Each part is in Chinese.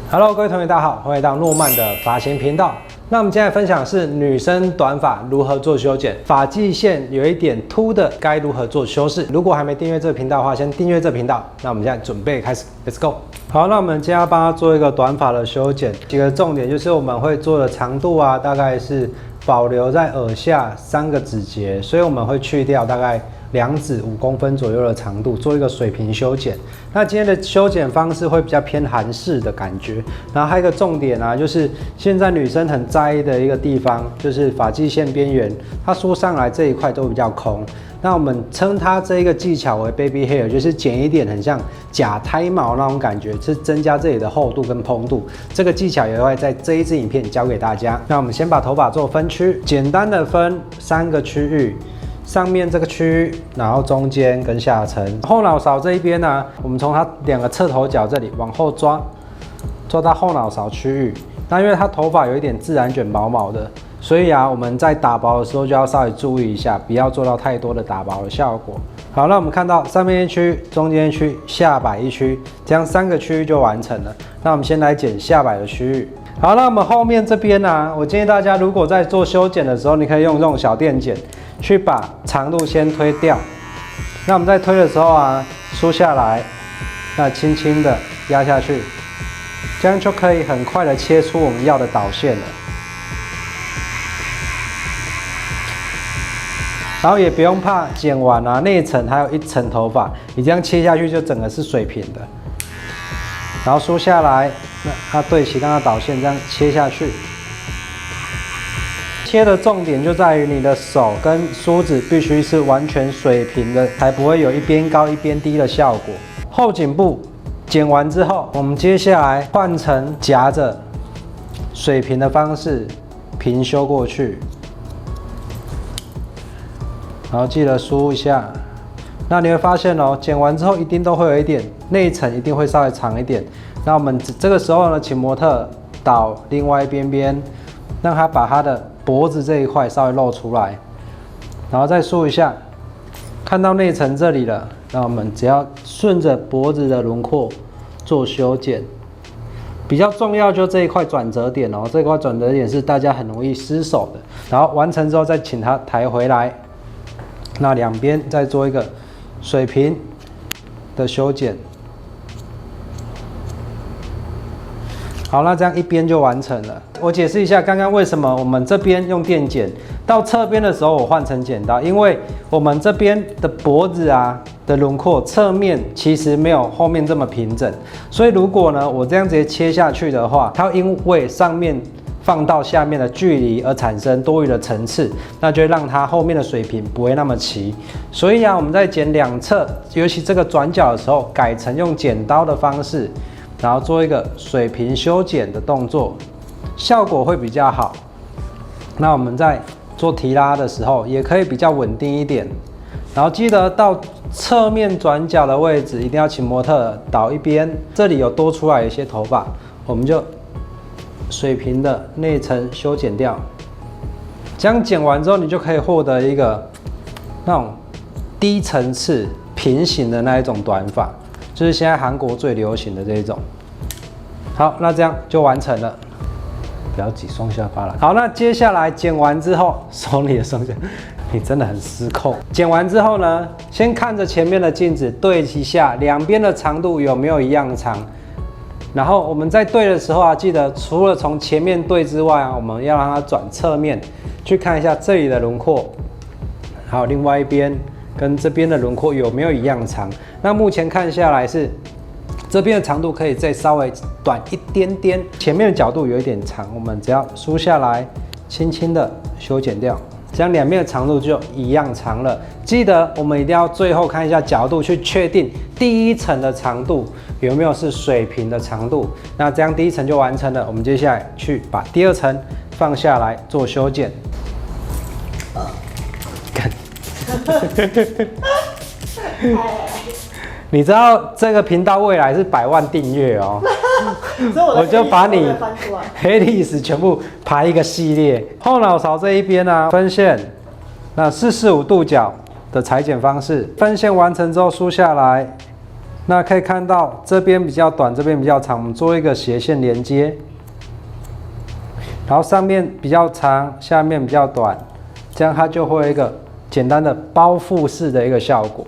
Hello， 各位同学，大家好，欢迎来到诺曼的发型频道。那我们今天来分享的是女生短发如何做修剪，发际线有一点凸的该如何做修饰。如果还没订阅这个频道的话，先订阅这个频道。那我们现在准备开始 ，Let's go。好，那我们今天要帮他做一个短发的修剪，几个重点就是我们会做的长度啊，大概是保留在耳下3个指节，所以我们会去掉大概2指5公分左右的长度，做一个水平修剪。那今天的修剪方式会比较偏韩式的感觉。然后还有一个重点啊，就是现在女生很在意的一个地方，就是发际线边缘，它梳上来这一块都比较空。那我们称它这一个技巧为 baby hair， 就是剪一点很像假胎毛那种感觉，是增加这里的厚度跟蓬度。这个技巧也会在这一支影片教给大家。那我们先把头发做分区，简单的分3个区域。上面这个区域，然后中间跟下层。后脑勺这一边呢，我们从它2个侧头角这里往后抓，抓到后脑勺区域。那因为它头发有一点自然卷毛毛的，所以啊，我们在打薄的时候就要稍微注意一下，不要做到太多的打薄的效果。好，那我们看到上面一区、中间一区、下摆一区，这样3个区域就完成了。那我们先来剪下摆的区域。好，那我们后面这边呢，我建议大家如果在做修剪的时候，你可以用这种小电剪去把长度先推掉。那我们在推的时候啊，梳下来，那轻轻的压下去，这样就可以很快的切出我们要的导线了。然后也不用怕剪完啊，内层还有1层头发，你这样切下去就整个是水平的。然后梳下来，那它对齐刚刚导线，这样切下去。切的重点就在于你的手跟梳子必须是完全水平的，才不会有一边高一边低的效果。后颈部剪完之后，我们接下来换成夹着水平的方式平修过去，然后记得梳一下。那你会发现哦，剪完之后一定都会有一点内层一定会稍微长一点。那我们这个时候呢，请模特倒另外一边，让他把他的脖子这一块稍微露出来，然后再梳一下，看到内层这里了，那我们只要顺着脖子的轮廓做修剪。比较重要就这一块转折点哦，这一块转折点是大家很容易失手的。然后完成之后再请他抬回来，那两边再做一个水平的修剪。好，那这样一边就完成了。我解释一下，刚刚为什么我们这边用电剪，到侧边的时候我换成剪刀，因为我们这边的脖子啊的轮廓侧面其实没有后面这么平整，所以如果呢我这样直接切下去的话，它因为上面放到下面的距离而产生多余的层次，那就会让它后面的水平不会那么齐。所以啊，我们在剪2侧，尤其这个转角的时候，改成用剪刀的方式。然后做一个水平修剪的动作，效果会比较好。那我们在做提拉的时候，也可以比较稳定一点。然后记得到侧面转角的位置，一定要请模特倒一边，这里有多出来一些头发，我们就水平的内层修剪掉。这样剪完之后，你就可以获得一个那种低层次平行的那一种短发。就是现在韩国最流行的这一种。好，那这样就完成了。不要挤双下巴了。好，那接下来剪完之后，手里的双下，你真的很失控。剪完之后呢，先看着前面的镜子对一下两边的长度有没有一样长。然后我们在对的时候啊，记得除了从前面对之外啊，我们要让它转侧面去看一下这里的轮廓，还有另外一边。跟这边的轮廓有没有一样长？那目前看下来是这边的长度可以再稍微短一点点，前面的角度有一点长，我们只要梳下来，轻轻的修剪掉，这样两边的长度就一样长了。记得我们一定要最后看一下角度，去确定第1层的长度有没有是水平的长度。那这样第1层就完成了，我们接下来去把第2层放下来做修剪。你知道这个频道未来是100万订阅哦，我就把你黑历史全部排一个系列。后脑勺这一边啊，分线，那445度角的裁剪方式，分线完成之后梳下来，那可以看到这边比较短，这边比较长，我们做一个斜线连接，然后上面比较长，下面比较短，这样它就会有一个简单的包覆式的一个效果。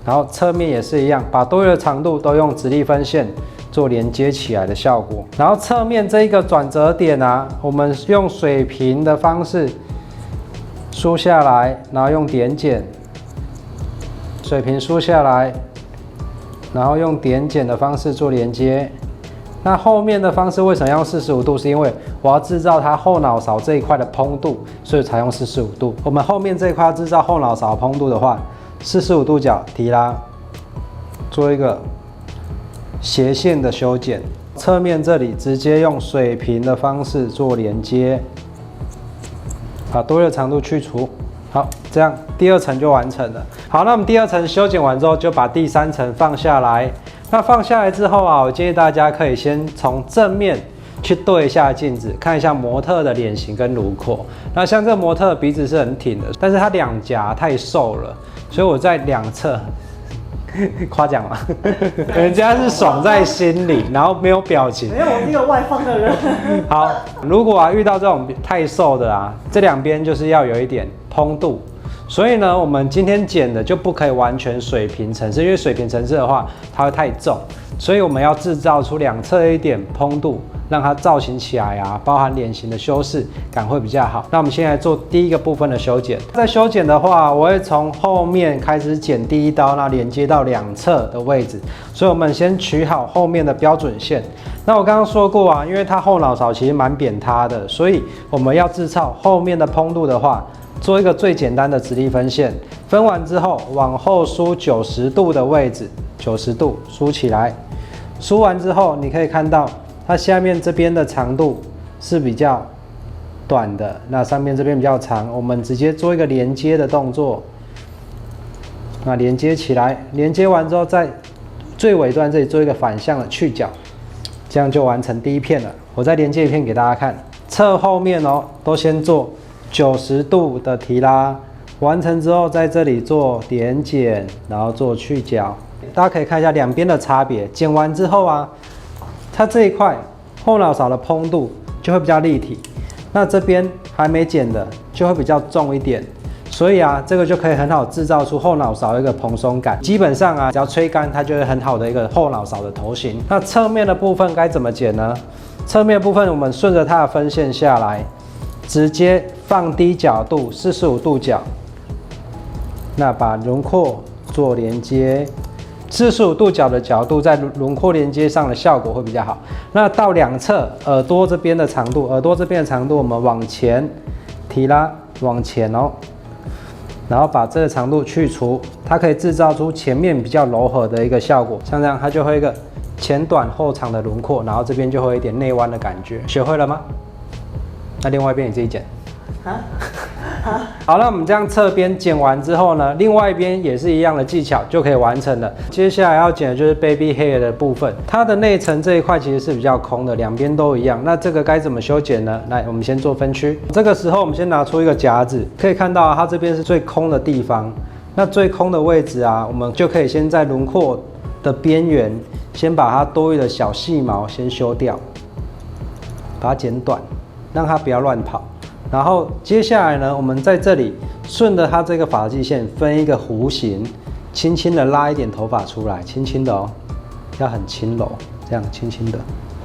然后侧面也是一样，把多余的长度都用直立分线做连接起来的效果。然后侧面这一个转折点啊，我们用水平的方式梳下来，然后用点剪，水平梳下来，然后用点剪的方式做连接。那后面的方式为什么要用45度？是因为我要制造它后脑勺这一块的蓬度，所以才用45度。我们后面这一块要制造后脑勺蓬度的话，45度角提拉，做一个斜线的修剪。侧面这里直接用水平的方式做连接，把多余的长度去除。好，这样第二层就完成了。好，那我们第二层修剪完之后，就把第三层放下来。那放下来之后啊，我建议大家可以先从正面去对一下镜子，看一下模特的脸型跟轮廓。那像这个模特的鼻子是很挺的，但是它两颊太瘦了，所以我在两侧夸奖嘛，人家是爽在心里，然后没有表情。没有，我是一个外放的人。好，如果啊遇到这种太瘦的啊，这两边就是要有一点蓬度。所以呢，我们今天剪的就不可以完全水平层次，因为水平层次的话，它会太重。所以我们要制造出两侧一点蓬度，让它造型起来啊，包含脸型的修饰感会比较好。那我们现在做第一个部分的修剪。在修剪的话，我会从后面开始剪第一刀，那连接到两侧的位置。所以我们先取好后面的标准线。那我刚刚说过啊，因为它后脑勺其实蛮扁塌的，所以我们要制造后面的蓬度的话，做一个最简单的直立分线，分完之后往后梳90度的位置，90度梳起来。梳完之后，你可以看到它下面这边的长度是比较短的，那上面这边比较长，我们直接做一个连接的动作。那连接起来，连接完之后，在最尾端这里做一个反向的去角，这样就完成第一片了。我再连接一片给大家看，侧后面哦，都先做90度的提拉，完成之后在这里做点剪，然后做去角。大家可以看一下两边的差别。剪完之后啊，它这一块后脑勺的蓬度就会比较立体，那这边还没剪的就会比较重一点。所以啊，这个就可以很好制造出后脑勺一个蓬松感。基本上啊，只要吹干，它就会很好的一个后脑勺的头型。那侧面的部分该怎么剪呢？侧面部分我们顺着它的分线下来，直接放低角度45度角，那把轮廓做连接。45度角的角度在轮廓连接上的效果会比较好。那到两侧耳朵这边的长度，我们往前提拉，往前哦，然后把这个长度去除，它可以制造出前面比较柔和的一个效果。像这样，它就会一个前短后长的轮廓，然后这边就会有一点内弯的感觉。学会了吗？那另外一边你自己剪。好，那我们这样侧边剪完之后呢，另外一边也是一样的技巧就可以完成了。接下来要剪的就是 baby hair 的部分，它的内层这一块其实是比较空的，两边都一样。那这个该怎么修剪呢？来，我们先做分区。这个时候我们先拿出一个夹子，可以看到它这边是最空的地方。那最空的位置啊，我们就可以先在轮廓的边缘，先把它多余的小细毛先修掉，把它剪短，让它不要乱跑。然后接下来呢，我们在这里顺着它这个发际线分一个弧形，轻轻的拉一点头发出来，轻轻的哦，要很轻柔，这样轻轻的。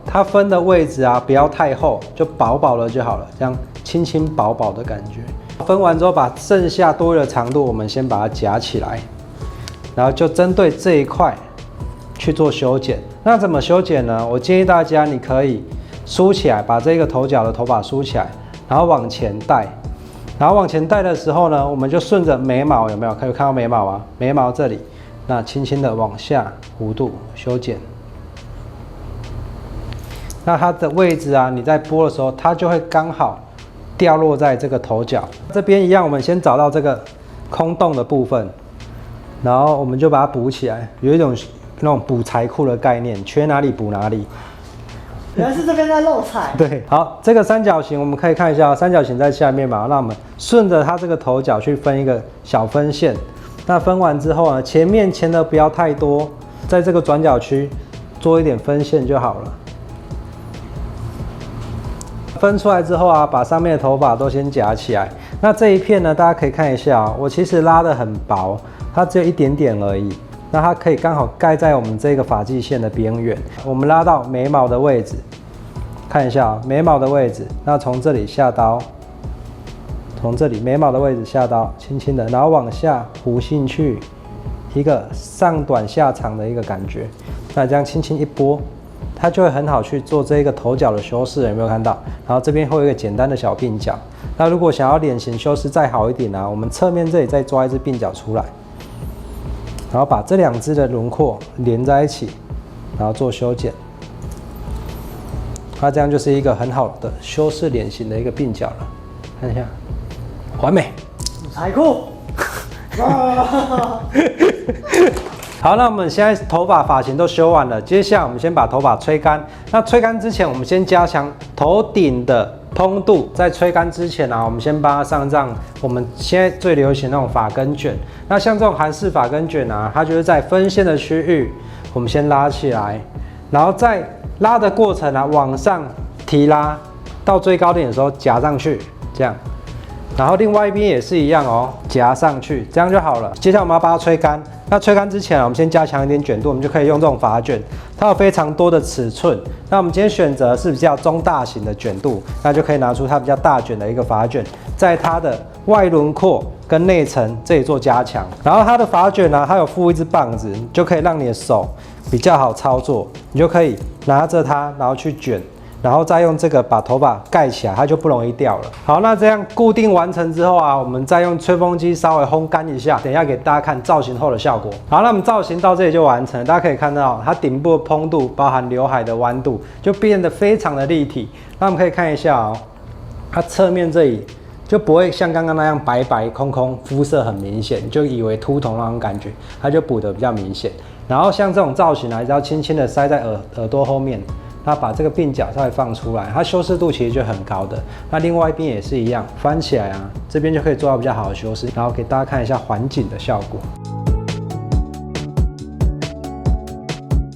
它分的位置啊，不要太厚，就薄薄的就好了，这样轻轻薄薄的感觉。分完之后，把剩下多余的长度，我们先把它夹起来，然后就针对这一块去做修剪。那怎么修剪呢？我建议大家你可以梳起来，把这个头角的头发梳起来。然后往前带，然后往前带的时候呢，我们就顺着眉毛，有没有？可以看到眉毛啊？眉毛这里，那轻轻的往下弧度修剪。那它的位置啊，你在拨的时候，它就会刚好掉落在这个头角。这边一样，我们先找到这个空洞的部分，然后我们就把它补起来，有一种那种补财库的概念，缺哪里补哪里。原来是这边在漏财。对，好，这个三角形我们可以看一下，三角形在下面嘛，那我们顺着它这个头角去分一个小分线。那分完之后呢，前面牵的不要太多，在这个转角区做一点分线就好了。分出来之后啊，把上面的头发都先夹起来。那这一片呢，大家可以看一下啊，我其实拉得很薄，它只有一点点而已。那它可以刚好盖在我们这个发际线的边缘。我们拉到眉毛的位置，看一下啊，眉毛的位置。那从这里下刀，从这里眉毛的位置下刀，轻轻的，然后往下弧进去，一个上短下长的一个感觉。那这样轻轻一拨，它就会很好去做这个头角的修饰，有没有看到？然后这边会有一个简单的小鬓角。那如果想要脸型修饰再好一点啊，我们侧面这里再抓一只鬓角出来，然后把这两只的轮廓连在一起，然后做修剪。它这样就是一个很好的修饰脸型的一个鬓角了，看一下，完美。海裤。好，那我们现在头发发型都修完了，接下来我们先把头发吹干。那吹干之前，我们先加强头顶的蓬度。在吹干之前啊，我们先帮它上上我们现在最流行那种发根卷。那像这种韩式发根卷啊，它就是在分线的区域，我们先拉起来，然后在拉的过程啊，往上提拉到最高点的时候夹上去，这样。然后另外一边也是一样哦，夹上去，这样就好了。接下来我们要把它吹干。那吹干之前啊，我们先加强一点卷度，我们就可以用这种发卷，它有非常多的尺寸。那我们今天选择是比较中大型的卷度，那就可以拿出它比较大卷的一个发卷，在它的外轮廓跟内层这里做加强。然后它的发卷呢，它有附一支棒子，就可以让你的手比较好操作，你就可以拿着它，然后去卷。然后再用这个把头发盖起来，它就不容易掉了。好，那这样固定完成之后啊，我们再用吹风机稍微烘干一下，等一下给大家看造型后的效果。好，那我们造型到这里就完成了。大家可以看到，它顶部的蓬度包含刘海的弯度，就变得非常的立体。那我们可以看一下哦，它侧面这里就不会像刚刚那样白白空空，肤色很明显，就以为秃头那种感觉，它就补得比较明显。然后像这种造型啊，只要轻轻的塞在耳朵后面。那把这个鬓角稍微放出来，它修饰度其实就很高的。那另外一边也是一样，翻起来啊，这边就可以做到比较好的修饰，然后给大家看一下环景的效果。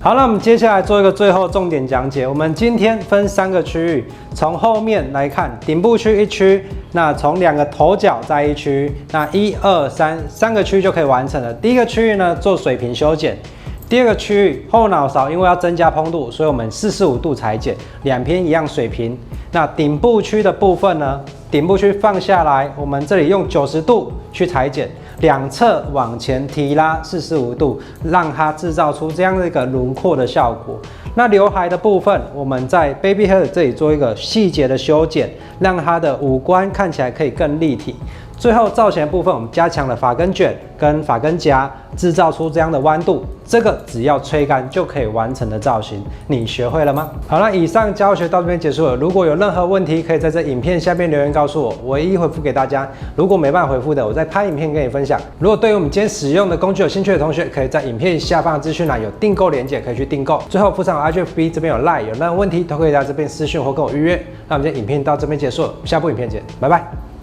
好，那我们接下来做一个最后重点讲解。我们今天分3个区域，从后面来看，顶部区1区，那从2个头角在1区，那1、2、3个区域就可以完成了。第一个区域呢，做水平修剪。第二个区域后脑勺，因为要增加蓬度，所以我们445度裁剪，两边一样水平。那顶部区的部分呢，顶部区放下来，我们这里用90度去裁剪，两侧往前提拉45度，让它制造出这样的一个轮廓的效果。那刘海的部分，我们在 baby hair 这里做一个细节的修剪，让它的五官看起来可以更立体。最后造型的部分，我们加强了发根卷跟发根夹，制造出这样的弯度。这个只要吹干就可以完成的造型，你学会了吗？好了，以上教学到这边结束了。如果有任何问题，可以在这影片下面留言告诉我，我一一回复给大家。如果没办法回复的，我再拍影片跟你分享。如果对于我们今天使用的工具有兴趣的同学，可以在影片下方的资讯栏有订购链接，可以去订购。最后附上有 IGFB 这边有 LINE， 有任何问题都可以在这边私讯或跟我预约。那我们今天影片到这边结束了，下部影片见，拜拜。